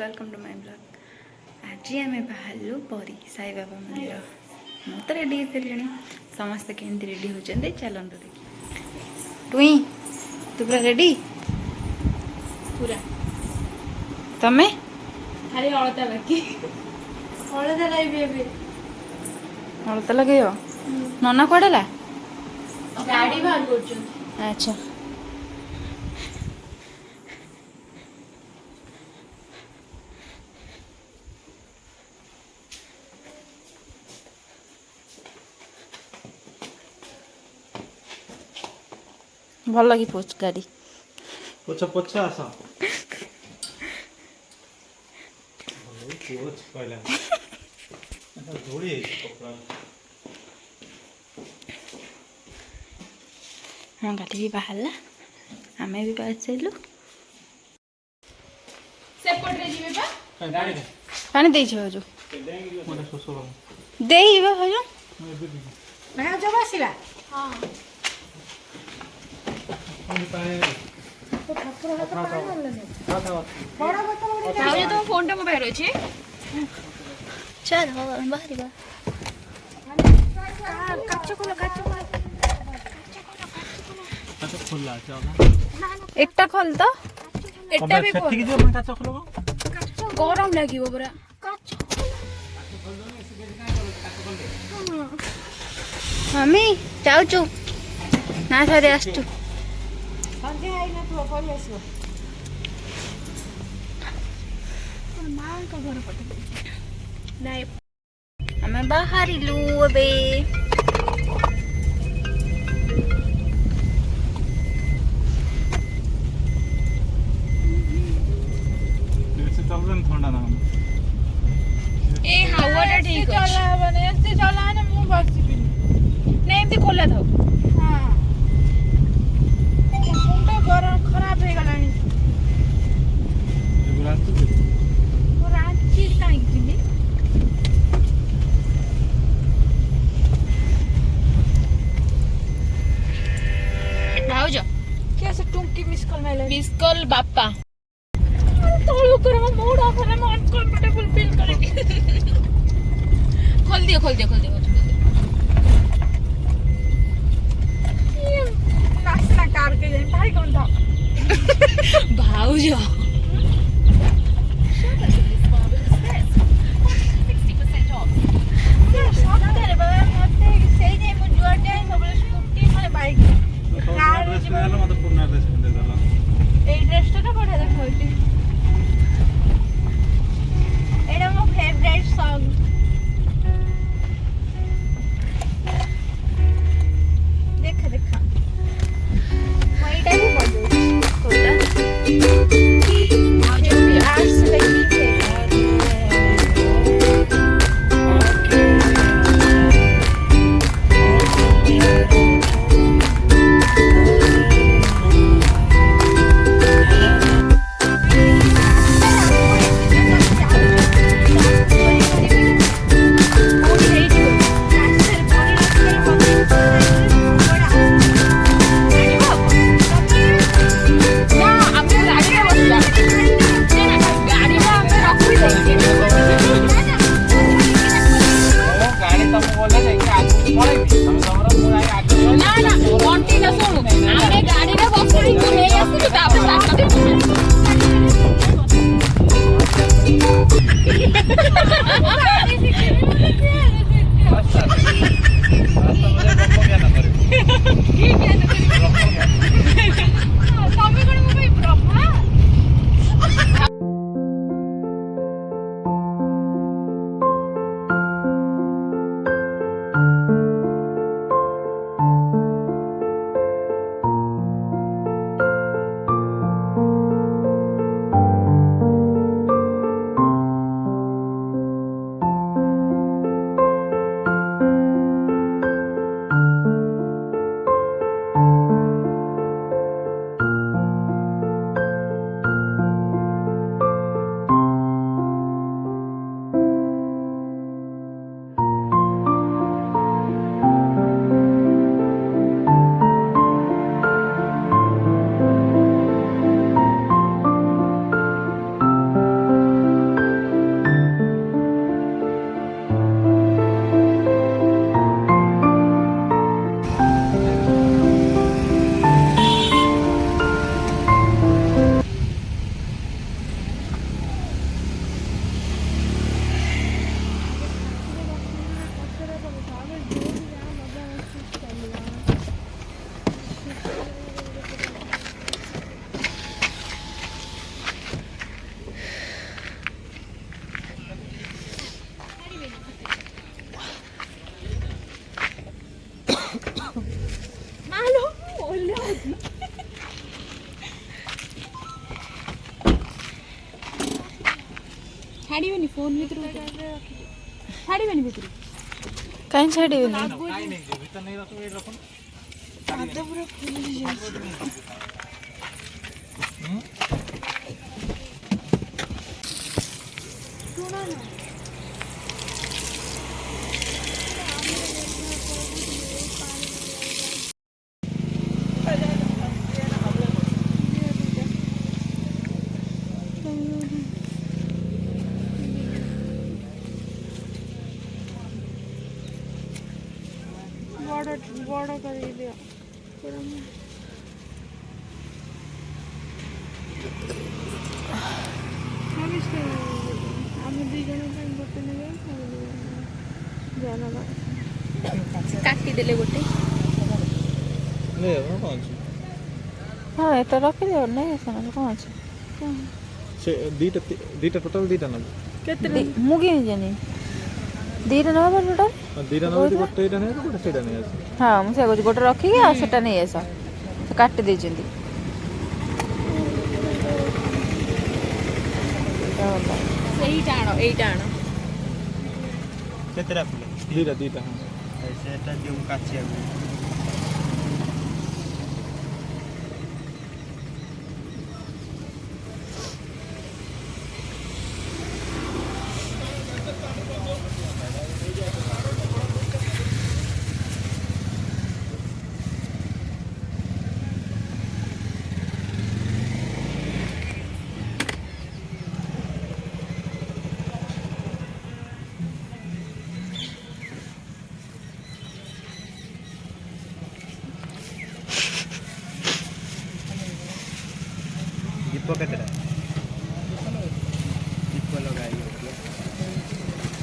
Welcome to my blog. आज आम बाहर परी साई बाबा मंदिर मु तो रेडी हो समस्त केमती रेडी होती चलते देखिए। टुई तू पूरा रेडी पूरा तमें खाली अलता बाकी अलता लगे अलता लगे नना कड़ेला गाड़ी बाहर कर। अच्छा भल लगी पोच गाड़ी पोछा पोछा आस पोछ पहला धूली कपड़ा हाँ गाड़ी भी बाहरला आम भी बाहर सारू सेपट रे जीवे बा गाड़ी पानी दे जो मोर ससुर दे भाई मैं जब आसीबा हां तो ठाकुर हाथ पानी मारले बड़ा बता भाई तो फोन टा मोबाइल अछि चल हो बाहर बा कच्चा कोला अच्छा खुला है एकटा खोल तो एटा भी ठीक जो अपन काचा खोलो गरम लागिवो पूरा मम्मी जाऊचु ना सारे आसचु संजय आई ना तू परी आसीबो मां का घर पटे नाही हमें बाहर लू अबे ठंडा ना ए हावाटा ठीक है चला बने ऐसे चला ना मुंह बसी भी नहीं एमती खोला था हां मुंडा गरम खराब हो गलानी वो रात चीज काई किली भाउजो कैसे टुंकी मिस कॉल माइले मिस कॉल बापा तोड़ ऊपर में मूड ऑफ है मैं अनकंफर्टेबल फील करेगी खोल दियो ये नाश्ता कार के जाए भाई कौन था भाउजो ये सब तेरे बाबा मते सही नहीं मुझे जाए सब स्कूटी माने बाइक कार ड्रेस में मत पुराना ड्रेस में दे दला ए ड्रेस तो बढ़िया देखौती एटा मो फेवरेट सॉन्ग देखा मैं एटा भी पढ़ू कोटा ଛାଡ଼ିବେନି ଫୋନ୍ ଭିତରୁ ଛାଡ଼ିବେନି ଭିତରୁ କାହିଁ ଛାଡ଼ିବେନି କାଇଁ ନେଇ ଯିବେ ଭିତର ନେଇ ରଖିବେ ଏଇ ରଖୁନ ହାତ ପୁରା ଫୁଲି ଯାଇଛି ଶୁଣ ନା ବଡ଼ କରିକି ଦିଅ ପୁରା ଆମେ 2 ଜଣ ପାଇଁ ଗୋଟେ ନେବେ କାଟିଦେଲେ ଗୋଟେ ନେ କଣ ଅଛି ହଁ ଏଟା ରଖିଦିଅ ନାଇଁ ସେମାନେ କ'ଣ ଅଛି ସେ ଦିଟା ଟୋଟାଲ ଦିଟା ନେବ କେତେ ମୁଁ କିଣି ଜାନି 2ଟା ନେବା ପାଇଁ ଟୋଟାଲ ଦିଟା ନେବ ଯଦି ଗୋଟେ ଏଇଟା ନେଇ ଗୋଟେ ସେଇଟା ନେଇ ଆସ ହଁ ମୁଁ ସେ କହୁଛି ଗୋଟେ ରଖିକି ଆଉ ସେଟା ନେଇ ଆସ ସେ କାଟି ଦେଇଛନ୍ତି ଏଇଟା ଆଣ କେତେଟା ପିଲା ଦିଟା ହଁ ସେଟା ଯେଉଁ କାଚିବାକୁ दीप केतेटा दीप लगाई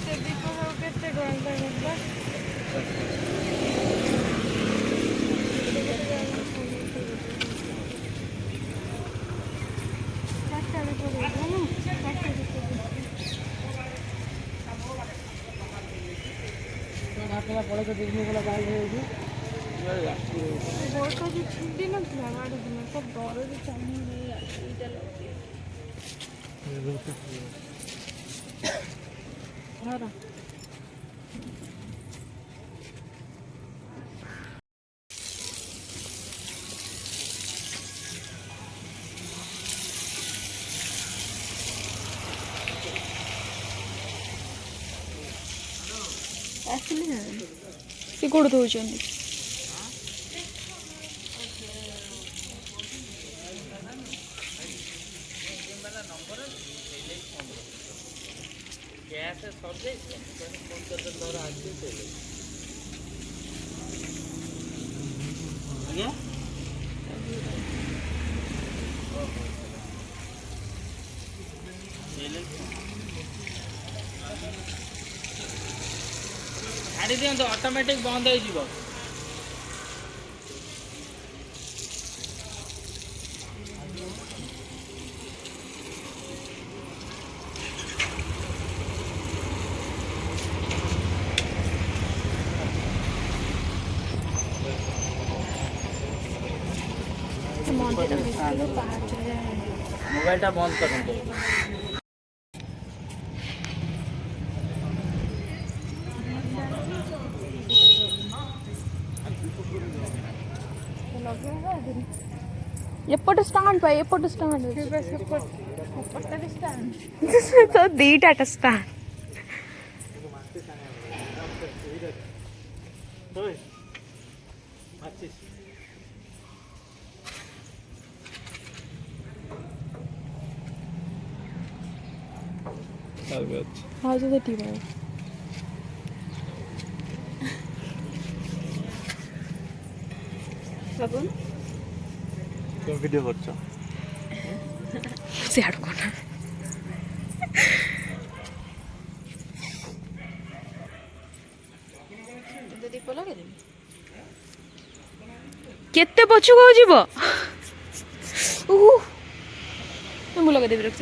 ସେ ଦୀପ କେତେ ଟଙ୍କା ବୋର୍ଡଟା ଯେଉଁ ଛିଣ୍ଡି ନଥିଲା ଗାଡ଼ି ଦିନ ସବୁ ଡରରେ ଚାଲି ଏଇଟା ଲଗେଇ ଆସିଲି ନା ସେ କୋଉଠି ଦେଉଛନ୍ତି ଛାଡ଼ି ଦିଅନ୍ତୁ ଅଟୋମେଟିକ୍ ବନ୍ଦ ହେଇଯିବ ମୋବାଇଲଟା ବନ୍ଦ କରନ୍ତୁ ଏପଟ ଷ୍ଟାଣ୍ଡ ପାଇ ଏପଟ ଷ୍ଟାଣ୍ଡ ତ ଦିଟା ଷ୍ଟାଣ୍ଡ ହଁ ଯେ ଠିକ୍ वीडियो करछ सियाड़ को ना केते पछु को जीव ମୁଁ ଲଗେଇ ଦେବି ରଖ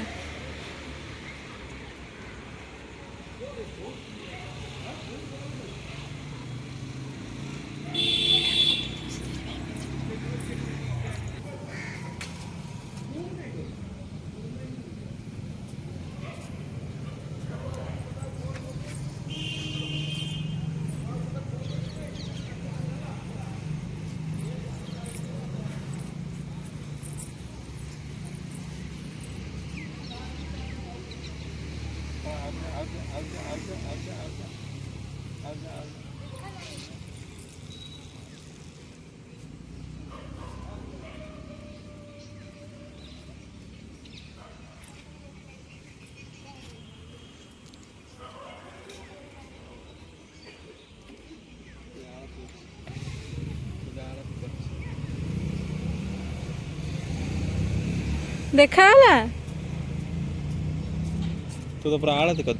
देखा होला तू तो पूरा आड़त कर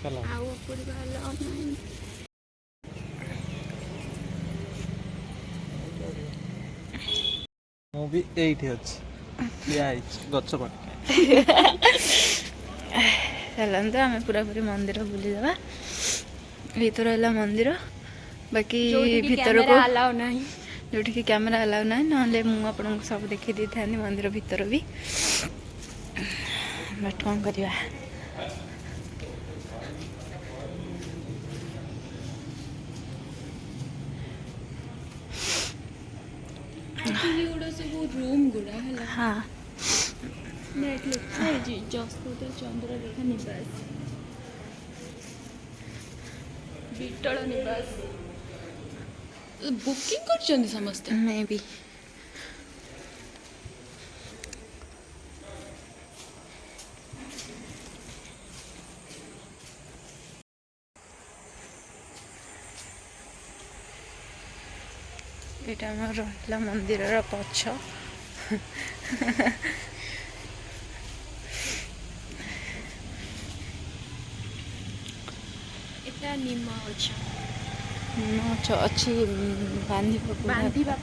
चला ମୁଁ ବି ଏଇଠି ଅଛି ଠିଆ ହେଇଛି ଗଛ ପାଖରେ चलते आम पूरा पूरी मंदिर बुलीदेवा ये तो रहा मंदिर बाकी भीतर को अलाउ नहीं जो कैमेरा अलाउ ना ना मुझे सब देखी दी था मंदिर भीतर भी बट कौन करवा रूम गुड़ा है हाँ देख लिखा है जी जसपुर चंद्ररेखा निवास विठल निवास बुकिंग कर समस्ते मे भी यहाँ आम रहा मंदिर पछ एटा निम अच्छा अच्छी बांधिबा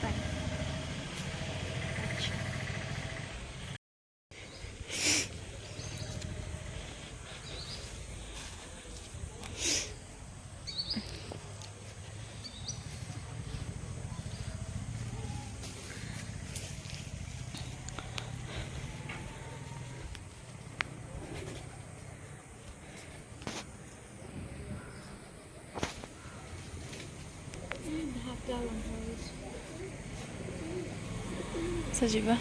सजीवा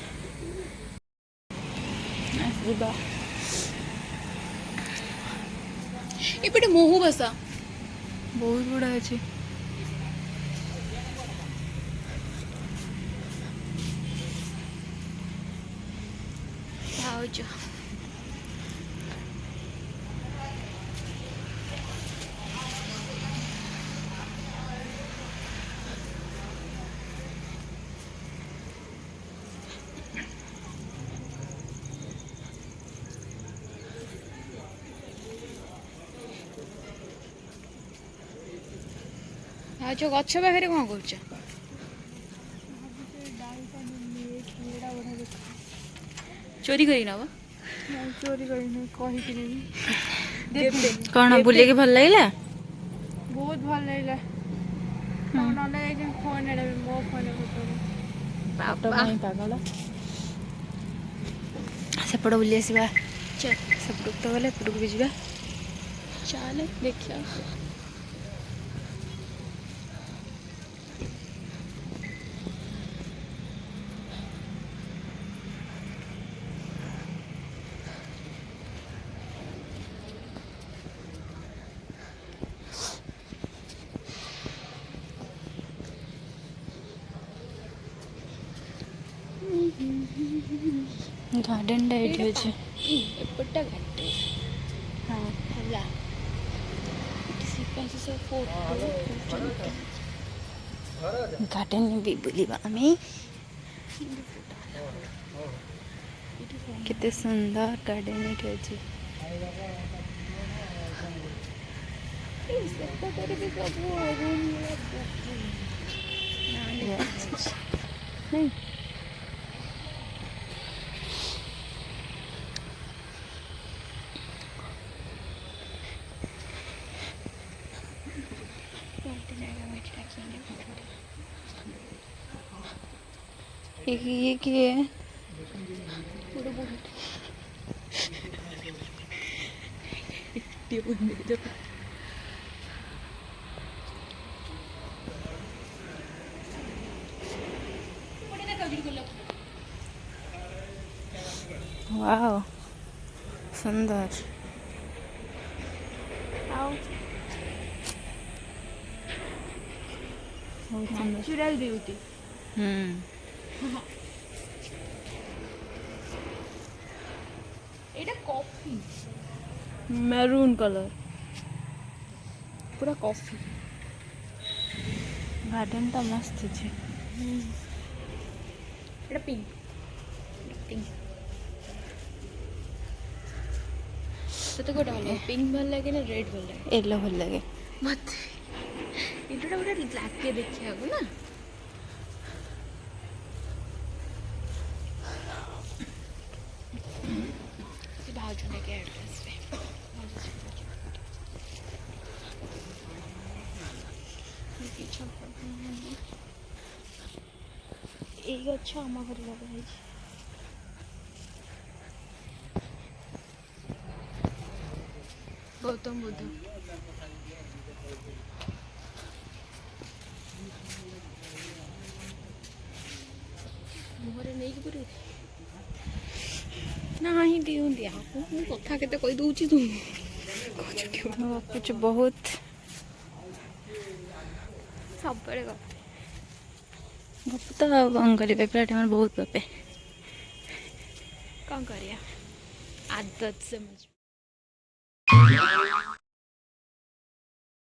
ଯିବା ଏପଟେ ମହୁ ବସା ବହୁତ ବଡ଼ ଅଛି ଭାଉଜ भाउज गछ पाखे कौन कर चोरी करी नब चोरी कहीं कौन बुले भल लगे बहुत भल लगे फोन मो फोन पागल सेपट बुली आसवा सेपट तो गले एपटू भी जा चल देखिया गार्डन डाइट होचे एपटा घाटे हां हला सिपाही से फोटो गार्डन भी बुलिबा हमें कितने सुंदर गार्डन होचे नहीं ये की है वाओ सुंदर ଆଉ बहुत सुंदर ନ୍ୟାଚୁରାଲ ବିୟୁଟି। ଏଇଟା କଫି मैरून कलर ପୁରା କଫି। गार्डन तो मस्त है। ଏଇଟା ପିଙ୍କ ପିଙ୍କ। ତତେ କୋଉଟା ଭଲ ଲାଗେ ପିଙ୍କ ଭଲ ଲାଗେ ନା ରେଡ୍ ଭଲ ଲାଗେ? येलो भल लगे ମତେ ଏଇଟା ଗୋଟେ ଲାଗେ ଦେଖିବାକୁ ନା। ସେ ଭାଉଜ ନେଇକି ଆଡ୍ରେସରେ ଏଇ ଗଛ ଆମ ଘରେ ଲଗା ହେଇଛି। ଗୌତମ ବୁଦ୍ଧ ମୁହଁରେ ନେଇକି ପୁରେଇ ନାହିଁ ଦିଅନ୍ତି ଆଉ ମୁଁ କଥା କେତେ କହିଦଉଛି ତୁ कुछ बहुत ସବୁବେଳେ ଗପେ। गप तो कौन करेंगे पूरा टाइम बहुत गपे କ'ଣ କରିବା ଆଦତ ସେ